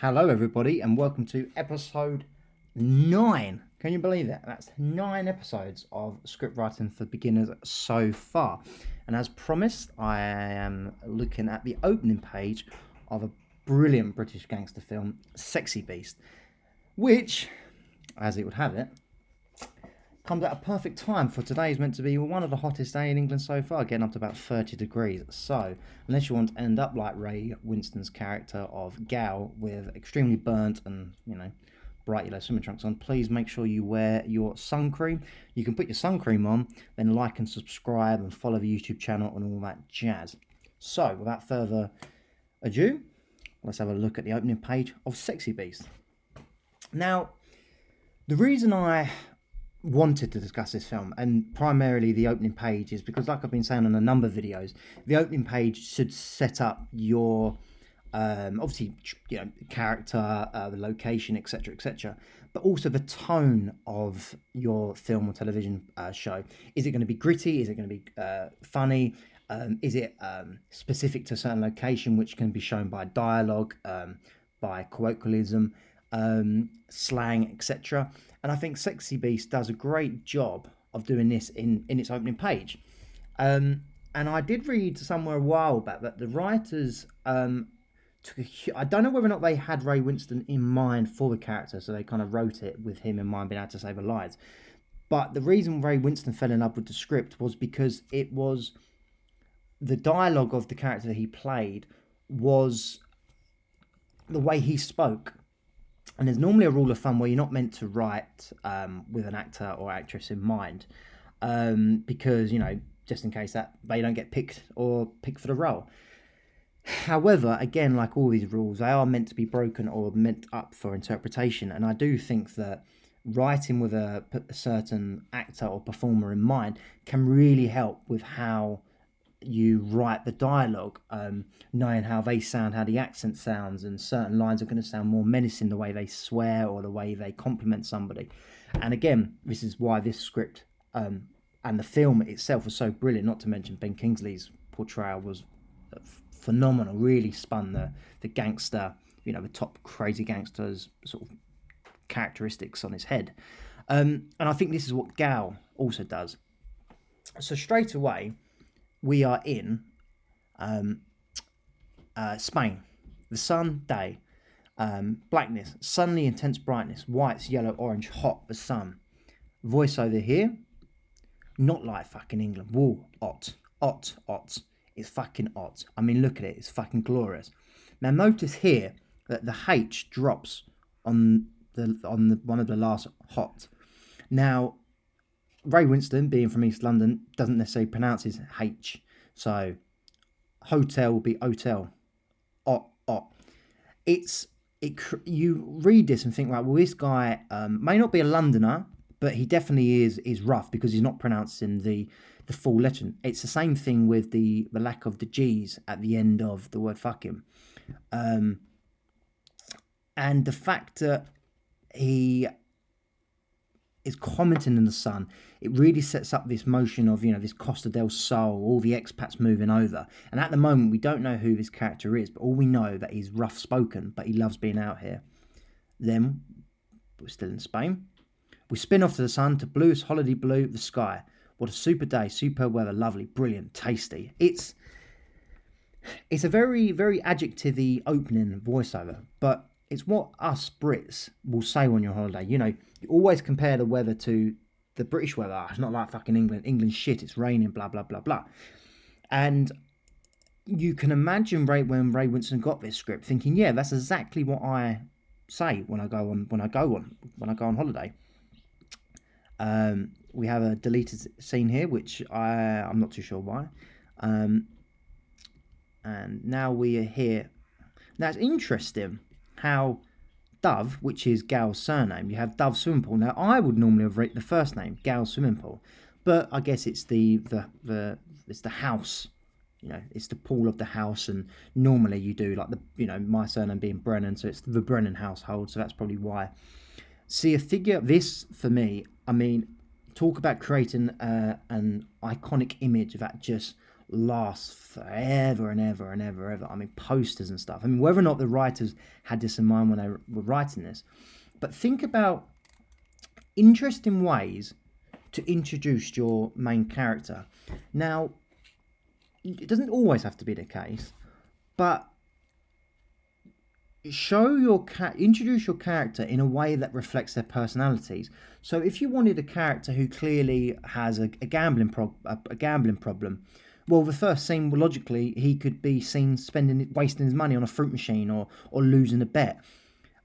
Hello, everybody, and welcome to episode 9. Can you believe that? That's 9 episodes of script writing for beginners so far. And as promised, I am looking at the opening page of a brilliant British gangster film, Sexy Beast, which, as it would have it, comes at a perfect time, for today is meant to be one of the hottest days in England so far, getting up to about 30 degrees. So, unless you want to end up like Ray Winston's character of Gal with extremely burnt and, bright yellow swimming trunks on, please make sure you wear your sun cream. You can put your sun cream on, then like and subscribe and follow the YouTube channel and all that jazz. So, without further ado, let's have a look at the opening page of Sexy Beast. Now, the reason I wanted to discuss this film, and primarily the opening page, is because, like I've been saying on a number of videos, the opening page should set up your obviously character, the location, etc., but also the tone of your film or television show. Is it going to be gritty? Is it going to be funny? Is it specific to a certain location, which can be shown by dialogue, by colloquialism, slang, etc.? And I think Sexy Beast does a great job of doing this in its opening page. And I did read somewhere a while back that the writers I don't know whether or not they had Ray Winston in mind for the character, so they kind of wrote it with him in mind, being able to say the lines. But the reason Ray Winston fell in love with the script was because it was the dialogue of the character that he played was the way he spoke. And there's normally a rule of thumb where you're not meant to write with an actor or actress in mind, because, just in case that they don't get picked for the role. However, again, like all these rules, they are meant to be broken or meant up for interpretation. And I do think that writing with a certain actor or performer in mind can really help with how you write the dialogue, knowing how they sound, how the accent sounds, and certain lines are going to sound more menacing the way they swear or the way they compliment somebody. And again, this is why this script and the film itself was so brilliant, not to mention Ben Kingsley's portrayal was phenomenal, really spun the gangster, the top crazy gangster's sort of characteristics on his head. And I think this is what Gal also does. So straight away, we are in Spain. The sun, day, blackness, suddenly intense brightness, whites, yellow, orange, hot, the sun. Voiceover here, not like fucking England. Whoa, ot. It's fucking ot. I mean, look at it. It's fucking glorious. Now, notice here that the H drops on the one of the last hot. Now, Ray Winston, being from East London, doesn't necessarily pronounce his H. So, hotel will be hotel. Ot. You read this and think, right, well, this guy may not be a Londoner, but he definitely is rough because he's not pronouncing the full letter. It's the same thing with the lack of the G's at the end of the word fucking. And the fact that he is commenting in the sun, it really sets up this motion of, this Costa del Sol, all the expats moving over. And at the moment, we don't know who this character is, but all we know that he's rough spoken, but he loves being out here. Then, we're still in Spain. We spin off to the sun, to bluest holiday blue, the sky. What a super day, super weather, lovely, brilliant, tasty. It's a very, very adjective-y opening voiceover, but it's what us Brits will say when you're on holiday. You always compare the weather to the British weather. It's not like fucking England. England's shit, it's raining, blah, blah, blah, blah. And you can imagine when Ray Winston got this script thinking, yeah, that's exactly what I say when I go on holiday. We have a deleted scene here, which I'm not too sure why. And now we are here. Now it's interesting how Dove, which is Gal's surname, you have Dove Swimming Pool. Now I would normally have written the first name, Gal Swimming Pool, but I guess it's it's the house. It's the pool of the house, and normally you do like my surname being Brennan, so it's the Brennan household. So that's probably why. See a figure. This for me, I mean, talk about creating an iconic image that just lasts forever and ever and ever, ever. I mean, posters and stuff. I mean, whether or not the writers had this in mind when they were writing this, but think about interesting ways to introduce your main character. Now, it doesn't always have to be the case, but introduce your character in a way that reflects their personalities. So if you wanted a character who clearly has a gambling problem, well, the first scene, logically, he could be seen wasting his money on a fruit machine or losing a bet.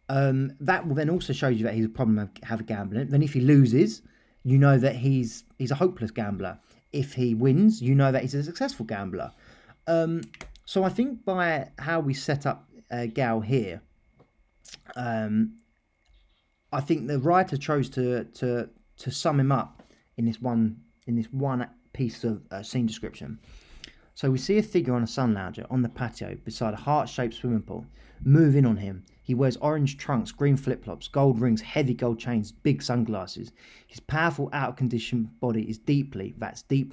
That will then also show you that he's a problem have a gambling. Then if he loses, you know that he's a hopeless gambler. If he wins, you know that he's a successful gambler. So I think by how we set up Gal here, I think the writer chose to sum him up in this one piece of scene description. So we see a figure on a sun lounger on the patio beside a heart-shaped swimming pool. Move in on him. He wears orange trunks, green flip-flops, gold rings, heavy gold chains, big sunglasses. His powerful, out-of-condition body is deeply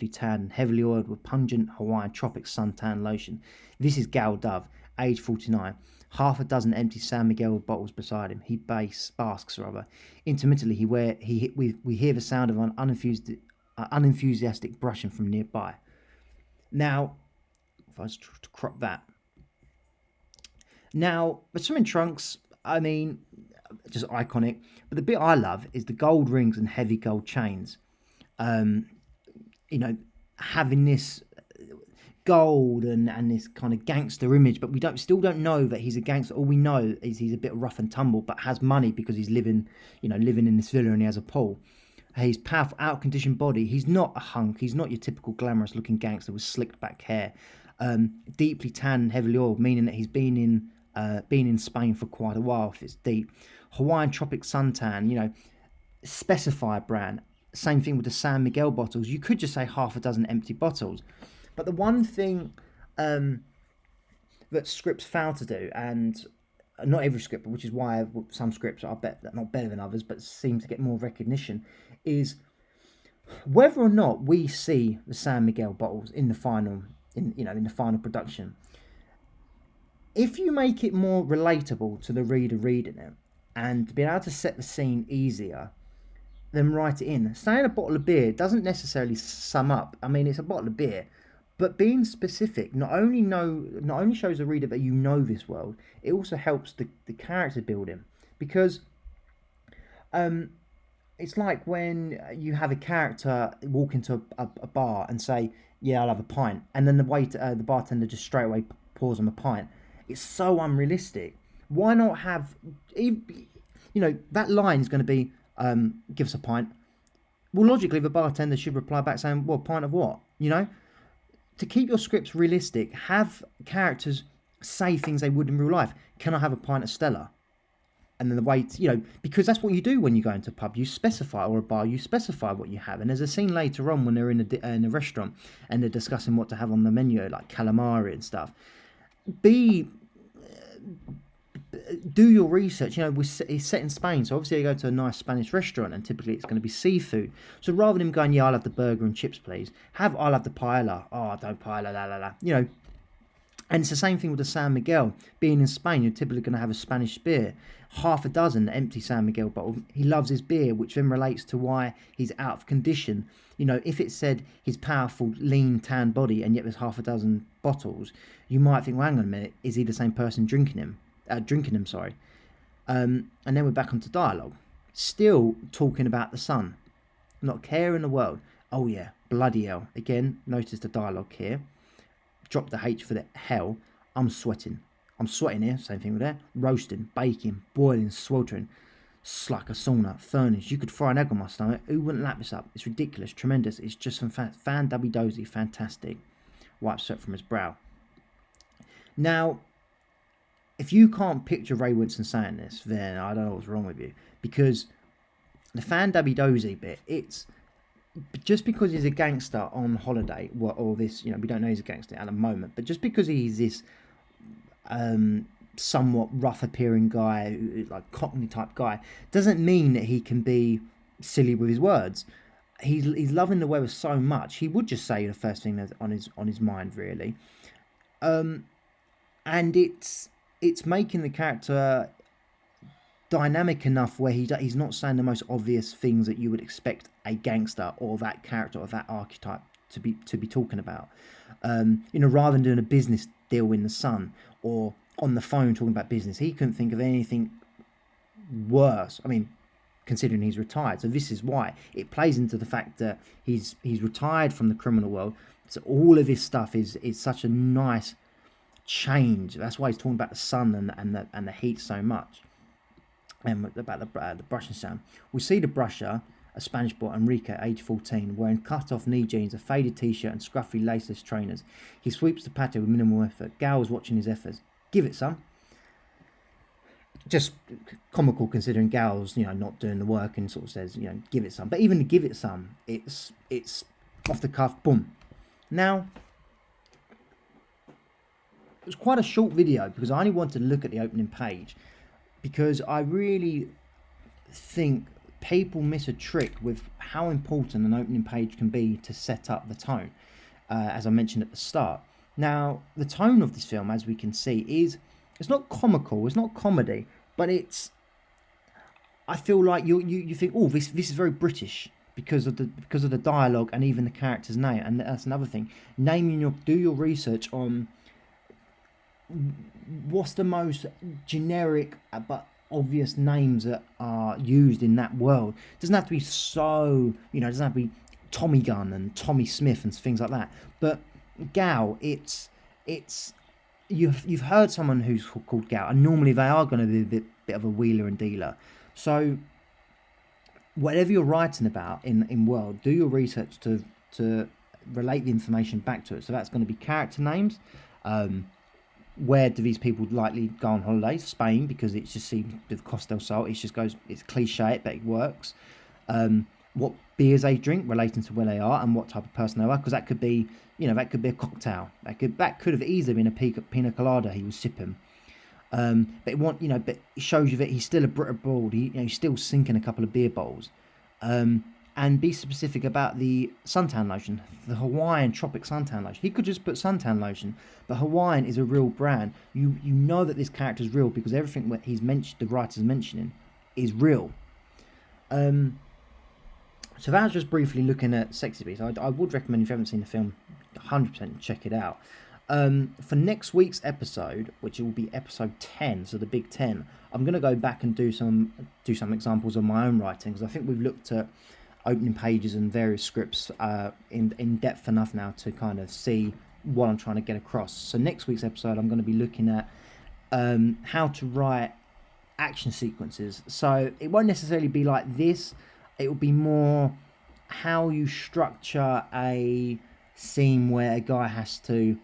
tanned and heavily oiled with pungent Hawaiian tropic suntan lotion. This is Gal Dove, age 49. Half a dozen empty San Miguel bottles beside him. He basks. Intermittently, we hear the sound of an unenthusiastic brushing from nearby. Now, if I was to crop that. Now, the swimming trunks, I mean, just iconic. But the bit I love is the gold rings and heavy gold chains. Having this gold and this kind of gangster image, but we still don't know that he's a gangster. All we know is he's a bit rough and tumble, but has money because he's living in this villa and he has a pool. His powerful, out-conditioned body. He's not a hunk. He's not your typical glamorous-looking gangster with slicked back hair. Deeply tanned and heavily oiled, meaning that he's been in Spain for quite a while. If it's deep, Hawaiian tropic suntan. Specify brand. Same thing with the San Miguel bottles. You could just say half a dozen empty bottles. But the one thing that scripts fail to do, and not every script, which is why some scripts are not better than others, but seem to get more recognition, is whether or not we see the San Miguel bottles in the final production. If you make it more relatable to the reader reading it, and to be able to set the scene easier, then write it in. Saying a bottle of beer doesn't necessarily sum up. I mean, it's a bottle of beer. But being specific not only shows the reader that you know this world, it also helps the character building. Because it's like when you have a character walk into a bar and say, yeah, I'll have a pint. And then the bartender just straight away pours him a pint. It's so unrealistic. Why not have, that line is going to be, give us a pint. Well, logically, the bartender should reply back saying, well, pint of what? To keep your scripts realistic, have characters say things they would in real life. Can I have a pint of Stella? And then the wait, because that's what you do when you go into a pub. You specify, or a bar, you specify what you have. And there's a scene later on when they're in a restaurant and they're discussing what to have on the menu, like calamari and stuff. Do your research. It's set in Spain, so obviously you go to a nice Spanish restaurant and typically it's going to be seafood. So rather than going, I'll have the burger and chips, please, I'll have the paella. Oh, don't paella, la la la. And it's the same thing with the San Miguel. Being in Spain, you're typically going to have a Spanish beer. Half a dozen empty San Miguel bottles. He loves his beer, which then relates to why he's out of condition. If it said his powerful, lean, tan body and yet there's half a dozen bottles, you might think, well, hang on a minute, is he the same person drinking them? And then we're back onto dialogue. Still talking about the sun. Not a care in the world. Oh yeah, bloody hell. Again, notice the dialogue here. Drop the H for the hell. I'm sweating. I'm sweating here. Same thing with that. Roasting, baking, boiling, sweltering. It's like a sauna, furnace. You could fry an egg on my stomach. Who wouldn't lap this up? It's ridiculous, tremendous. It's just fan dubby dozy, fantastic. Wipes sweat from his brow. Now, if you can't picture Ray Winston saying this, then I don't know what's wrong with you. Because the fan dabby dozy bit, it's just because he's a gangster on holiday, or this, we don't know he's a gangster at the moment, but just because he's this somewhat rough appearing guy, like Cockney type guy, doesn't mean that he can be silly with his words. he's loving the weather so much, he would just say the first thing that's on his mind, really. And it's making the character dynamic enough where he's not saying the most obvious things that you would expect a gangster or that character or that archetype to be talking about. Rather than doing a business deal in the sun or on the phone talking about business, he couldn't think of anything worse. I mean, considering he's retired, so this is why it plays into the fact that he's retired from the criminal world. So all of his stuff is such a nice change. That's why he's talking about the sun and the heat so much. And about the brushing sound, we see the brusher, a Spanish boy, Enrique, age 14, wearing cut-off knee jeans, a faded t-shirt and scruffy laceless trainers. He sweeps the patio with minimal effort. Gal is watching his efforts. Give it some. Just comical considering Gal's, not doing the work and sort of says, give it some. But even to give it some, it's off the cuff, boom. Now, it was quite a short video because I only wanted to look at the opening page, because I really think people miss a trick with how important an opening page can be to set up the tone, as I mentioned at the start. Now, the tone of this film, as we can see, it's not comical, it's not comedy, but I feel like you think, oh, this is very British because of the dialogue and even the character's name. And that's another thing. Do your research on what's the most generic but obvious names that are used in that world. It doesn't have to be so, it doesn't have to be Tommy Gun and Tommy Smith and things like that. But Gal, it's you've heard someone who's called Gal, and normally they are going to be a bit of a wheeler and dealer. So whatever you're writing about in world, do your research to relate the information back to it. So that's going to be character names. Where do these people likely go on holiday? Spain, because it just seems with Costa del Sol, it's cliche, but it works. What beers they drink, relating to where they are and what type of person they are, because that could be, that could be a cocktail. That could have easily been a pina colada he was sipping. But it shows you that he's still a Brit abroad. He's still sinking a couple of beer bowls. And be specific about the suntan lotion, the Hawaiian Tropic suntan lotion. He could just put suntan lotion, but Hawaiian is a real brand. You know that this character is real because everything that the writer's mentioning is real. So that was just briefly looking at Sexy Beast. I would recommend, if you haven't seen the film, 100% check it out. For next week's episode, which will be episode 10, so the Big 10, I'm going to go back and do some examples of my own writing, because I think we've looked at opening pages and various scripts in depth enough now to kind of see what I'm trying to get across. So next week's episode, I'm going to be looking at how to write action sequences. So it won't necessarily be like this. It will be more how you structure a scene where a guy has to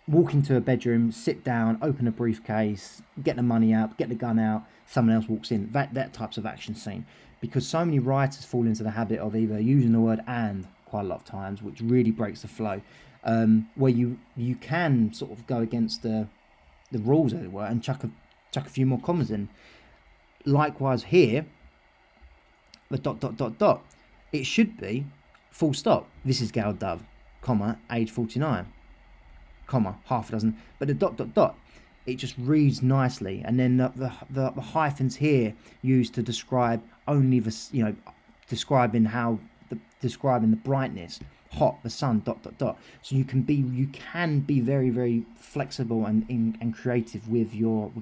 walk into a bedroom, sit down, open a briefcase, get the money out, get the gun out, someone else walks in. That types of action scene. Because so many writers fall into the habit of either using the word "and" quite a lot of times, which really breaks the flow, where you can sort of go against the rules, as it were, and chuck a few more commas in. Likewise here, the ... It should be full stop. This is Gal Dove, comma, age 49, comma, half a dozen. But the ... it just reads nicely, and then the hyphens here used to describe only the describing the brightness, hot, the sun ... So you can be very, very flexible and creative with your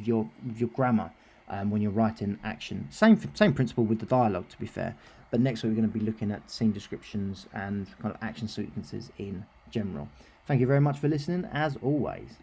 grammar when you're writing action. Same principle with the dialogue, to be fair. But next week we're going to be looking at scene descriptions and kind of action sequences in general. Thank you very much for listening, as always.